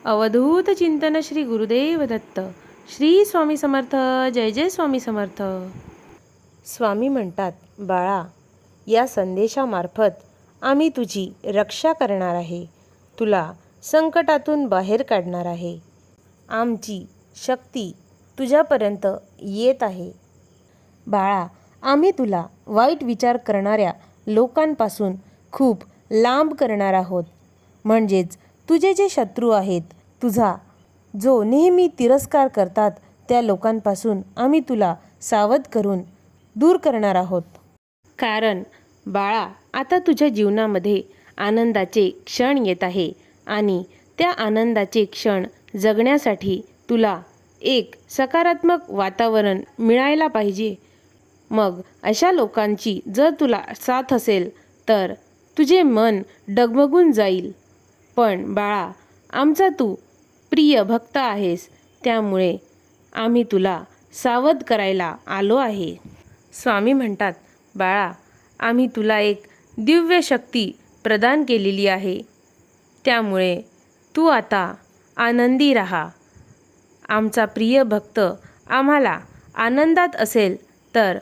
अवधूत चिंतन श्री गुरुदेव दत्त. श्री स्वामी समर्थ. जय जय स्वामी समर्थ. स्वामी म्हणतात, बाळा, या संदेशामार्फत आम्ही तुझी रक्षा करणार आहे, तुला संकटातून बाहेर काढणार आहे. आमची शक्ती तुझ्यापर्यंत येत आहे. बाळा, आम्ही तुला वाईट विचार करणाऱ्या लोकांपासून खूप लांब करणार आहोत. म्हणजेच तुझे जे शत्रू आहेत, तुझा जो नेहमी तिरस्कार करतात, त्या लोकांपासून आम्ही तुला सावध करून दूर करणार आहोत. कारण बाळा, आता तुझ्या जीवनामध्ये आनंदाचे क्षण येत आहे आणि त्या आनंदाचे क्षण जगण्यासाठी तुला एक सकारात्मक वातावरण मिळायला पाहिजे. मग अशा लोकांची जर तुला साथ असेल तर तुझे मन डगमगून जाईल. पण बाळा, आमचा तू प्रिय भक्त आहेस, त्यामुळे आम्ही तुला सावध करायला आलो आहे. स्वामी म्हणतात, बाळा, आम्ही तुला एक दिव्य शक्ती प्रदान केलेली आहे, त्यामुळे तू आता आनंदी राहा. आमचा प्रिय भक्त आम्हाला आनंदात असेल तर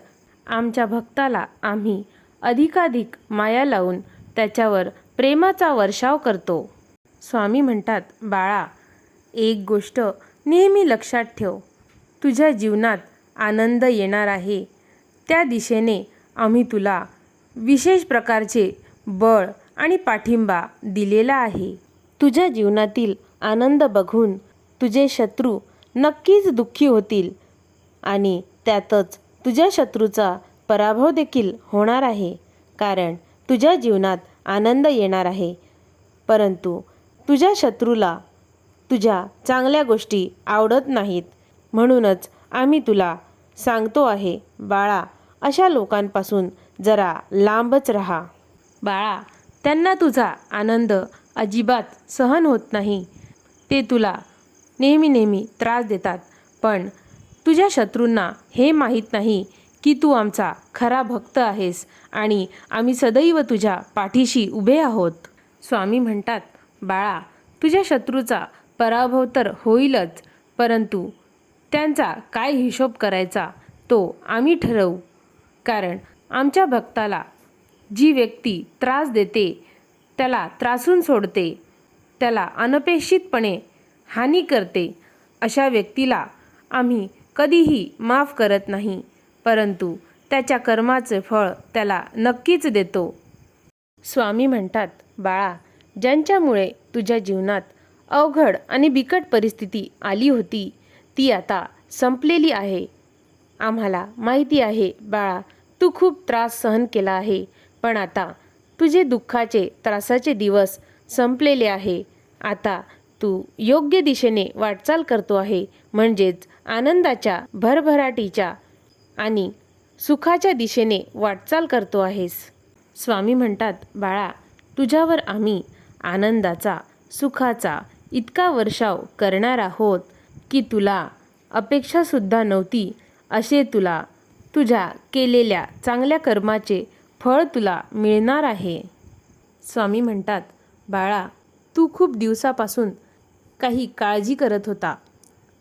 आमच्या भक्ताला आम्ही अधिकाधिक माया लावून त्याच्यावर प्रेमाचा वर्षाव करतो. स्वामी म्हणतात, बाळा, एक गोष्ट नेहमी लक्षात ठेव. तुझ्या जीवनात आनंद येणार आहे, त्या दिशेने आम्ही तुला विशेष प्रकारचे बळ आणि पाठिंबा दिलेला आहे. तुझ्या जीवनातील आनंद बघून तुझे शत्रू नक्कीच दुःखी होतील आणि त्यातच तुझ्या शत्रूचा पराभव देखील होणार आहे. कारण तुझ्या जीवनात आनंद येणार आहे, परंतु तुझ्या शत्रूला तुझ्या चांगल्या गोष्टी आवडत नाहीत. म्हणूनच आम्ही तुला सांगतो आहे, बाळा, अशा लोकांपासून जरा लांबच राहा. बाळा, त्यांना तुझा आनंद अजिबात सहन होत नाही. ते तुला नेहमी त्रास देतात. पण तुझ्या शत्रूंना हे माहीत नाही की तू आमचा खरा भक्त आहेस आणि आम्ही सदैव तुझ्या पाठीशी उभे आहोत. स्वामी म्हणतात, बाळा, तुझ्या शत्रूचा पराभव तर होईलच, परंतु त्यांचा काय हिशोब करायचा तो आम्ही ठरवू. कारण आमच्या भक्ताला जी व्यक्ती त्रास देते, त्याला त्रासून सोडते, त्याला अनपेक्षितपणे हानी करते, अशा व्यक्तीला आम्ही कधीही माफ करत नाही, परंतु त्याच्या कर्माचे फळ त्याला नक्कीच देतो. स्वामी म्हणतात, बाळा, ज्यांच्यामुळे तुझ्या जीवनात अवघड आणि बिकट परिस्थिती आली होती, ती आता संपलेली आहे. आम्हाला माहिती आहे बाळा, तू खूप त्रास सहन केला आहे, पण आता तुझे दुःखाचे त्रासाचे दिवस संपलेले आहे. आता तू योग्य दिशेने वाटचाल करतो आहे, म्हणजेच आनंदाच्या, भरभराटीच्या आणि सुखाच्या दिशेने वाटचाल करतो आहेस. स्वामी म्हणतात, बाळा, तुझ्यावर आम्ही आनंदाचा, सुखाचा इतका वर्षाव करणार आहोत की तुला अपेक्षासुद्धा नव्हती असे तुला तुझ्या केलेल्या चांगल्या कर्माचे फळ तुला मिळणार आहे. स्वामी म्हणतात, बाळा, तू खूप दिवसापासून काही काळजी करत होता.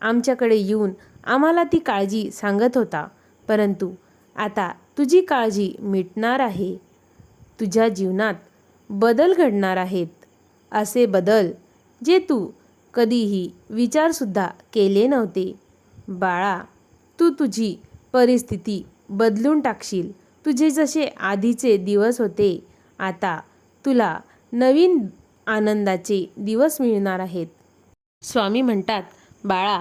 आमच्याकडे येऊन आम्हाला ती काळजी सांगत होता, परंतु आता तुझी काळजी मिटणार आहे. तुझ्या जीवनात बदल घडणार आहेत, असे बदल जे तू कधीही विचारसुद्धा केले नव्हते. बाळा, तू तुझी परिस्थिती बदलून टाकशील. तुझे जसे आधीचे दिवस होते, आता तुला नवीन आनंदाचे दिवस मिळणार आहेत. स्वामी म्हणतात, बाळा,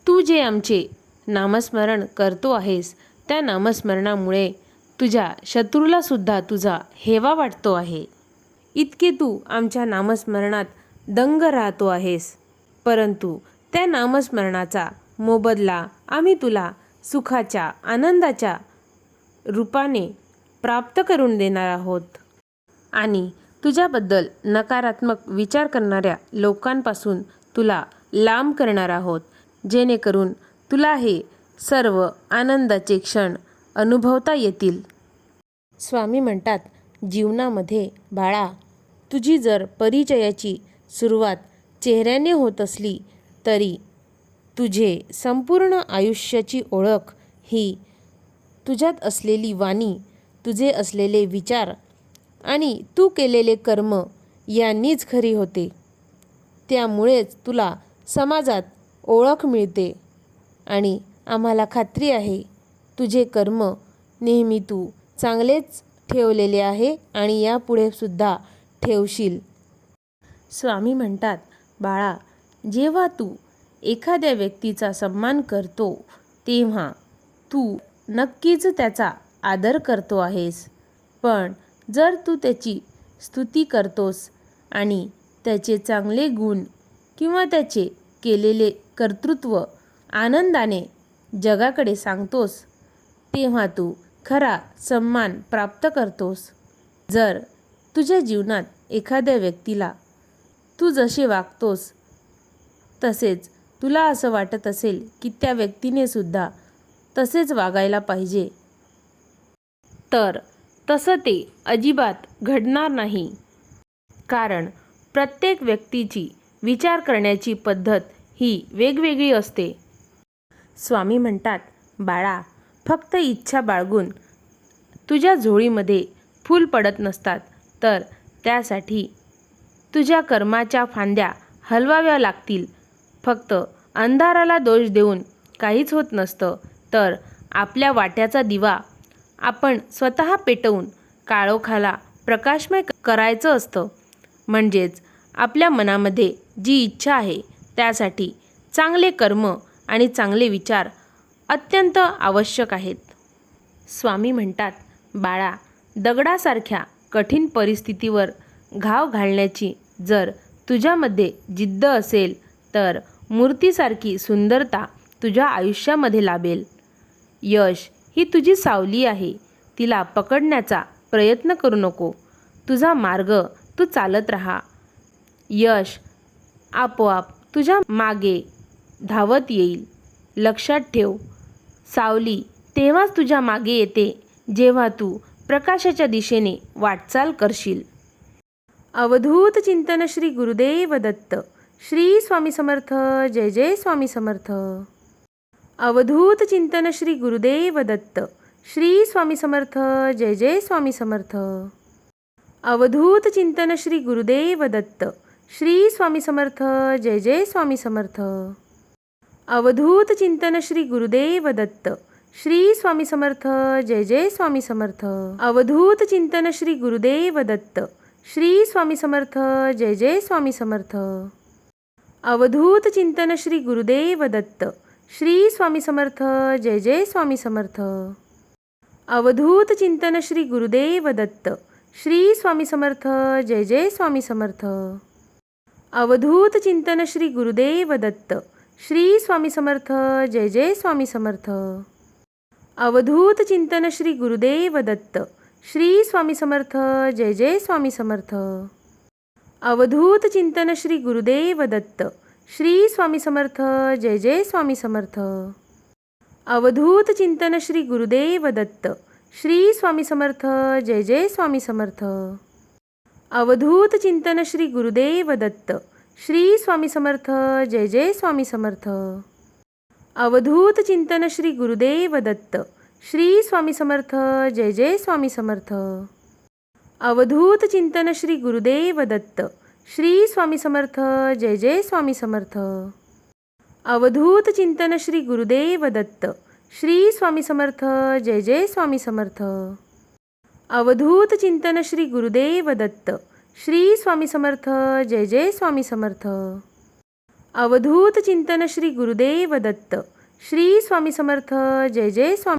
तू जे आमचे नामस्मरण करतो आहेस, त्या नामस्मरणामुळे तुझ्या शत्रूलासुद्धा तुझा हेवा वाटतो आहे. इतके तू आमच्या नामस्मरणात दंग राहतो आहेस, परंतु त्या नामस्मरणाचा मोबदला आम्ही तुला सुखाच्या, आनंदाच्या रूपाने प्राप्त करून देणार आहोत. आणि तुझ्याबद्दल नकारात्मक विचार करणाऱ्या लोकांपासून तुला लांब करणार आहोत, जेणेकरून तुला हे सर्व आनंदाचे क्षण अनुभवता येतील. स्वामी म्हणतात, जीवनामध्ये बाळा, तुझी जर परिचयाची सुरुवात चेहऱ्याने होत असली तरी तुझे संपूर्ण आयुष्याची ओळख ही तुझ्यात असलेली वाणी, तुझे असलेले विचार आणि तू केलेले कर्म यांनीच खरी होते. त्यामुळेच तुला समाजात ओळख मिळते आणि आम्हाला खात्री आहे तुझे कर्म नेहमी तू चांगलेच ठेवलेले आहे आणि यापुढे सुद्धा ठेवशील. स्वामी म्हणतात, बाळा, जेव्हा तू एखाद्या व्यक्तीचा सन्मान करतो तेव्हा तू नक्कीच त्याचा आदर करतो आहेस. पण जर तू त्याची स्तुती करतोस आणि त्याचे चांगले गुण किंवा त्याचे केलेले कर्तृत्व आनंदाने जगाकडे सांगतोस तेव्हा तू खरा सन्मान प्राप्त करतोस. जर तुझ्या जीवनात एखाद्या व्यक्तीला तू जसे वागतोस तसेच तुला असं वाटत असेल की त्या व्यक्तीने सुद्धा तसेच वागायला पाहिजे, तर तसं ते अजिबात घडणार नाही. कारण प्रत्येक व्यक्तीची विचार करण्याची पद्धत ही वेगवेगळी असते. स्वामी म्हणतात, बाळा, फक्त इच्छा बाळगून तुझ्या झोळीमध्ये फूल पडत नसतात, तर त्यासाठी तुझ्या कर्माच्या फांद्या हलवाव्या लागतील. फक्त अंधाराला दोष देऊन काहीच होत नसतं, तर आपल्या वाट्याचा दिवा आपण स्वतः पेटवून काळोखाला प्रकाशमय करायचं असतं. म्हणजेच आपल्या मनामध्ये जी इच्छा आहे त्यासाठी चांगले कर्म आणि चांगले विचार अत्यंत आवश्यक आहेत. स्वामी म्हणतात, बाळा, दगडासारख्या कठीण परिस्थितीवर घाव घालण्याची जर तुझ्यामध्ये जिद्द असेल तर मूर्तीसारखी सुंदरता तुझ्या आयुष्यामध्ये लाभेल. यश ही तुझी सावली आहे, तिला पकडण्याचा प्रयत्न करू नको. तुझा मार्ग तू चालत राहा. यश आपोआप तुझ्या मागे धावत येईल. लक्षात ठेव, सावली तेव्हाच तुझ्या मागे येते जेव्हा तू प्रकाशाच्या दिशेने वाटचाल करशील. अवधूत चिंतन श्री गुरुदेव दत्त. श्री स्वामी समर्थ. जय जय स्वामी समर्थ. अवधूत चिंतन श्री गुरुदेव दत्त. श्री स्वामी समर्थ. जय जय स्वामी समर्थ. अवधूत चिंतन श्री गुरुदेव दत्त. श्री स्वामी समर्थ. जय जय स्वामी समर्थ. अवधूत चिंतन श्री गुरुदेव दत्त. श्री स्वामी समर्थ. जय जय स्वामी समर्थ. अवधूत चिंतन श्री गुरुदेव दत्त. श्री स्वामी समर्थ. जय जय स्वामी समर्थ. अवधूत चिंतन श्री गुरुदेव दत्त. श्री स्वामी समर्थ. जय जय स्वामी समर्थ. अवधूत चिंतन श्री गुरुदेव दत्त. श्री स्वामी समर्थ. जय जय स्वामी समर्थ. अवधूत चिंतन श्री गुरुदेव दत्त. श्री स्वामी समर्थ. जय जय स्वामी समर्थ. अवधूत चिंतन श्री गुरुदेव दत्त. श्री स्वामी समर्थ. जय जय स्वामी समर्थ. अवधूत चिंतन श्री गुरुदेव दत्त. श्री स्वामी समर्थ. जय जय स्वामी समर्थ. अवधूत चिंतन श्री गुरुदेव दत्त. श्री स्वामी समर्थ. जय जय स्वामी समर्थ. अवधूत चिंतन श्री गुरुदेव दत्त. श्री स्वामी समर्थ. जय जय स्वामी समर्थ. अवधूत चिंतन श्री गुरुदेव दत्त. श्री स्वामी समर्थ. जय जय स्वामी समर्थ. अवधूत चिंतन श्री गुरुदेव दत्त. श्री स्वामी समर्थ. जय जय स्वामी समर्थ. अवधूत चिंतन श्री गुरुदेव दत्त. श्री स्वामी समर्थ. जय जय स्वामी समर्थ. अवधूत चिंतन श्री गुरुदेव दत्त. श्री स्वामी समर्थ. जय जय स्वामी समर्थ. अवधूत चिंतन श्री गुरुदेव दत्त. श्री स्वामी समर्थ. जय जय स्वामी